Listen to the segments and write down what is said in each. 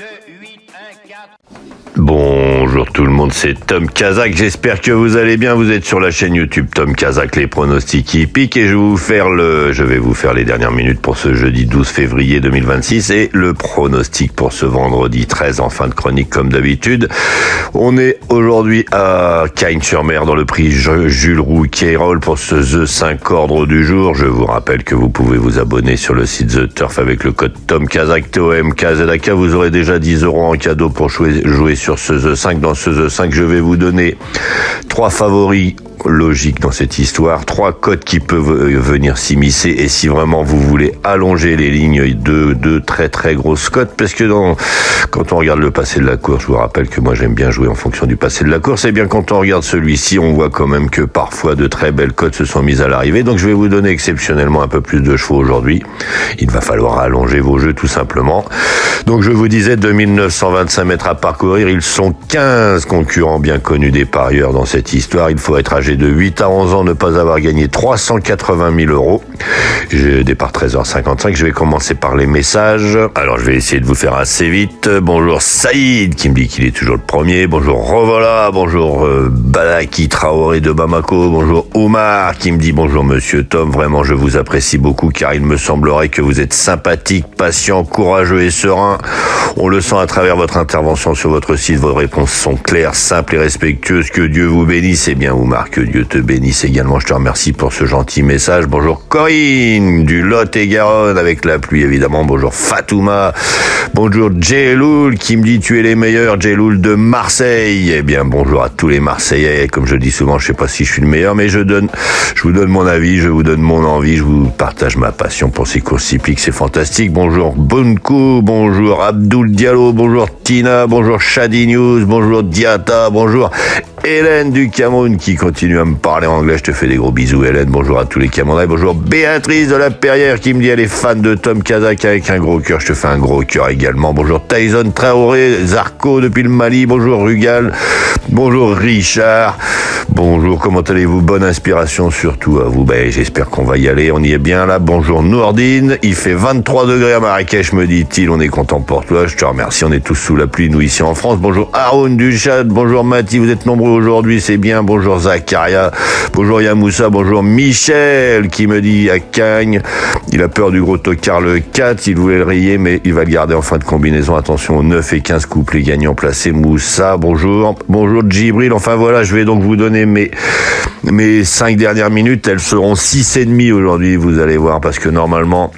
2, 8, 1, 4. Bonjour tout le monde, c'est Tom Kazak, j'espère que vous allez bien, vous êtes sur la chaîne YouTube Tom Kazak, les pronostics hippiques, et je vais vous faire les dernières minutes pour ce jeudi 12 février 2026 et le pronostic pour ce vendredi 13 en fin de chronique comme d'habitude. On est aujourd'hui à Cagnes-sur-Mer dans le prix Jules Roux-Cayrol pour ce The 5 ordre du jour. Je vous rappelle que vous pouvez vous abonner sur le site The Turf avec le code Tom Kazak, TOMKZAK, vous aurez déjà 10 € en cadeau pour jouer sur ce The 5. Dans ce The 5, je vais vous donner 3 favoris logiques dans cette histoire, 3 cotes qui peuvent venir s'immiscer, et si vraiment vous voulez allonger les lignes, de très très grosses cotes, parce que quand on regarde le passé de la course, je vous rappelle que moi j'aime bien jouer en fonction du passé de la course, et bien quand on regarde celui-ci, on voit quand même que parfois de très belles cotes se sont mises à l'arrivée, donc je vais vous donner exceptionnellement un peu plus de chevaux aujourd'hui. Il va falloir allonger vos jeux tout simplement. Donc je vous disais 2925 mètres à parcourir, ils sont 15 concurrents bien connus des parieurs dans cette histoire, il faut être âgé de 8 à 11 ans, ne pas avoir gagné 380 000 €. Je départ 13h55, je vais commencer par les messages. Alors je vais essayer de vous faire assez vite. Bonjour Saïd qui me dit qu'il est toujours le premier. Bonjour Revola, bonjour Balaki Traoré de Bamako. Bonjour Omar qui me dit bonjour Monsieur Tom. Vraiment je vous apprécie beaucoup car il me semblerait que vous êtes sympathique, patient, courageux et serein. On le sent à travers votre intervention sur votre site. Vos réponses sont claires, simples et respectueuses. Que Dieu vous bénisse. Eh bien Omar, que Dieu te bénisse également. Je te remercie pour ce gentil message. Bonjour Corinne du Lot-et-Garonne avec la pluie évidemment. Bonjour Fatouma. Bonjour Jeloul qui me dit tu es les meilleurs. Jeloul de Marseille. Eh bien bonjour à tous les Marseillais. Comme je le dis souvent, je sais pas si je suis le meilleur, mais je vous donne mon avis, je vous donne mon envie, je vous partage ma passion pour ces courses hippiques, c'est fantastique. Bonjour Bonkou, bonjour Abdoul Diallo, bonjour Tina, bonjour Shadi News, bonjour Diata, bonjour Hélène du Cameroun qui continue à me parler anglais. Je te fais des gros bisous Hélène. Bonjour à tous les Camerounais. Bonjour Béatrice de la Perrière qui me dit elle est fan de Tom Kazak avec un gros cœur. Je te fais un gros cœur également. Bonjour Tyson Traoré, Zarco depuis le Mali. Bonjour Rugal. Bonjour Richard. Bonjour, comment allez-vous? Bonne inspiration surtout à vous. J'espère qu'on va y aller. On y est bien là. Bonjour Nourdine. Il fait 23 degrés à Marrakech, me dit-il. On est content pour toi. Je te remercie. On est tous sous la pluie, nous, ici en France. Bonjour Haroun du Chad. Bonjour Mati. Vous êtes nombreux aujourd'hui, c'est bien. Bonjour Zakaria, bonjour Yamoussa, bonjour Michel qui me dit à Cagnes, il a peur du gros tocard le 4, il voulait le rayer mais il va le garder en fin de combinaison. Attention aux 9 et 15 couplets gagnants placés. Moussa, bonjour Djibril. Enfin voilà, je vais donc vous donner mes 5 dernières minutes, elles seront 6,5 aujourd'hui, vous allez voir, parce que normalement,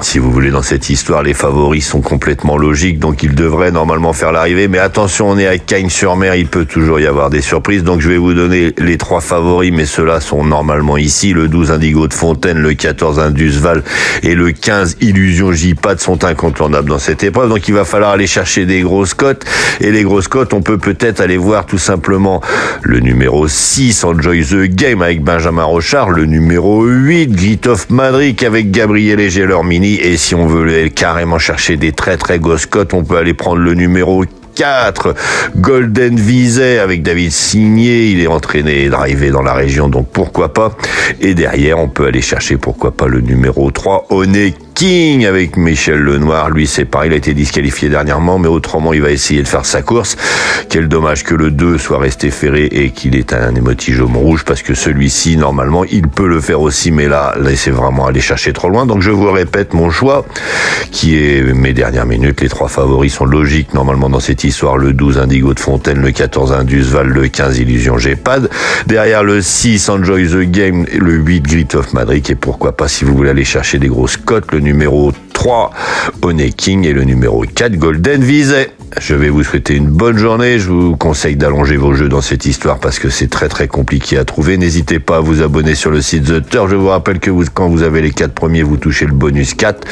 si vous voulez, dans cette histoire, les favoris sont complètement logiques, donc ils devraient normalement faire l'arrivée. Mais attention, on est à Cagnes-sur-Mer, il peut toujours y avoir des surprises. Donc je vais vous donner les 3 favoris, mais ceux-là sont normalement ici. Le 12 Indigo de Fontaine, le 14 Indusval et le 15 Illusion J-Pad sont incontournables dans cette épreuve. Donc il va falloir aller chercher des grosses cotes. Et les grosses cotes, on peut peut-être aller voir tout simplement le numéro 6, Enjoy the Game avec Benjamin Rochard, le numéro 8, Grit of Madrid avec Gabriel et Gelormini. Et si on veut carrément chercher des très très grosses cotes, on peut aller prendre le numéro 4, Golden Vizet avec David Signé, il est entraîné et drivé dans la région, donc pourquoi pas. Et derrière, on peut aller chercher pourquoi pas le numéro 3, Honey King avec Michel Lenoir. Lui, c'est pareil, il a été disqualifié dernièrement, mais autrement, il va essayer de faire sa course. Quel dommage que le 2 soit resté ferré et qu'il ait un émoticône rouge, parce que celui-ci, normalement, il peut le faire aussi, mais là, c'est vraiment aller chercher trop loin. Donc, je vous répète mon choix, qui est mes dernières minutes. Les 3 favoris sont logiques, normalement, dans cette histoire. Le 12 Indigo de Fontaine, le 14 Indusval, le 15 Illusion G-Pad. Derrière le 6 Enjoy the Game, le 8 Grit of Madrid, et pourquoi pas, si vous voulez aller chercher des grosses cotes, le numéro 3 Honey King et le numéro 4 Golden Vizet. Je vais vous souhaiter une bonne journée. Je vous conseille d'allonger vos jeux dans cette histoire parce que c'est très très compliqué à trouver. N'hésitez pas à vous abonner sur le site The Turf. Je vous rappelle que quand vous avez les 4 premiers, vous touchez le bonus 4,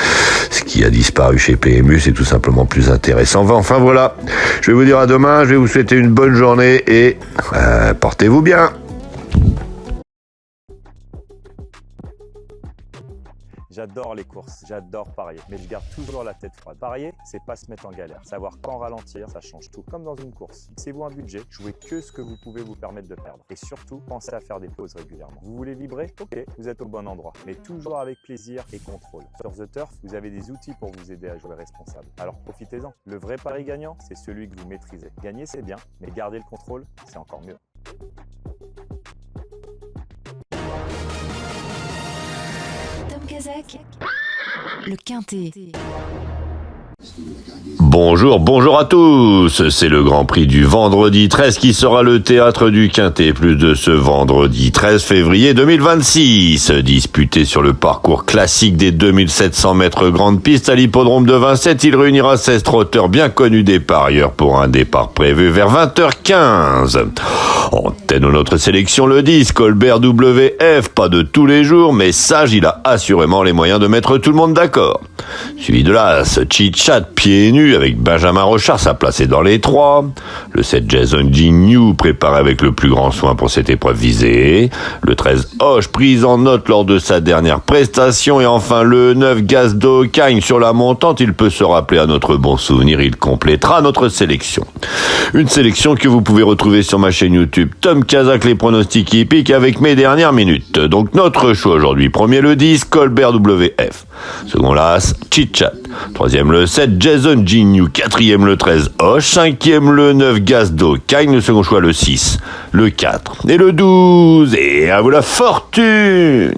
ce qui a disparu chez PMU. C'est tout simplement plus intéressant. Enfin voilà, je vais vous dire à demain. Je vais vous souhaiter une bonne journée et portez-vous bien. J'adore les courses, j'adore parier, mais je garde toujours la tête froide. Parier, c'est pas se mettre en galère. Savoir quand ralentir, ça change tout. Comme dans une course. Fixez-vous un budget, jouez que ce que vous pouvez vous permettre de perdre. Et surtout, pensez à faire des pauses régulièrement. Vous voulez vibrer? Ok, vous êtes au bon endroit. Mais toujours avec plaisir et contrôle. Sur The Turf, vous avez des outils pour vous aider à jouer responsable. Alors profitez-en. Le vrai pari gagnant, c'est celui que vous maîtrisez. Gagner, c'est bien, mais garder le contrôle, c'est encore mieux. Tom Kazak, le Quintet. Bonjour à tous. C'est le Grand Prix du vendredi 13 qui sera le théâtre du Quintet Plus de ce vendredi 13 février 2026. Disputé sur le parcours classique des 2700 mètres grande piste à l'hippodrome de Vincennes, il réunira 16 trotteurs bien connus des parieurs pour un départ prévu vers 20h15. En tête de notre sélection, le 10, Colbert WF, pas de tous les jours, mais sage, il a assurément les moyens de mettre tout le monde d'accord. Suivi de l'As, Chit-Chat, pieds nus, avec Benjamin Rochard, sa placé dans les 3. Le 7, Jason Gignoux, préparé avec le plus grand soin pour cette épreuve visée. Le 13, Hoche, prise en note lors de sa dernière prestation. Et enfin, le 9, Gazdo Cagne, sur la montante, il peut se rappeler à notre bon souvenir, il complétera notre sélection. Une sélection que vous pouvez retrouver sur ma chaîne YouTube Tom Kazak, les pronostics hippiques, avec mes dernières minutes. Donc notre choix aujourd'hui, premier le 10, Colbert WF. Second l'As, Chit-Chat. Troisième le 7, Jason Gignoux. Quatrième le 13, Hoche. Cinquième le 9, Gazdo Cagne. Le second choix le 6, le 4 et le 12. Et à vous la fortune!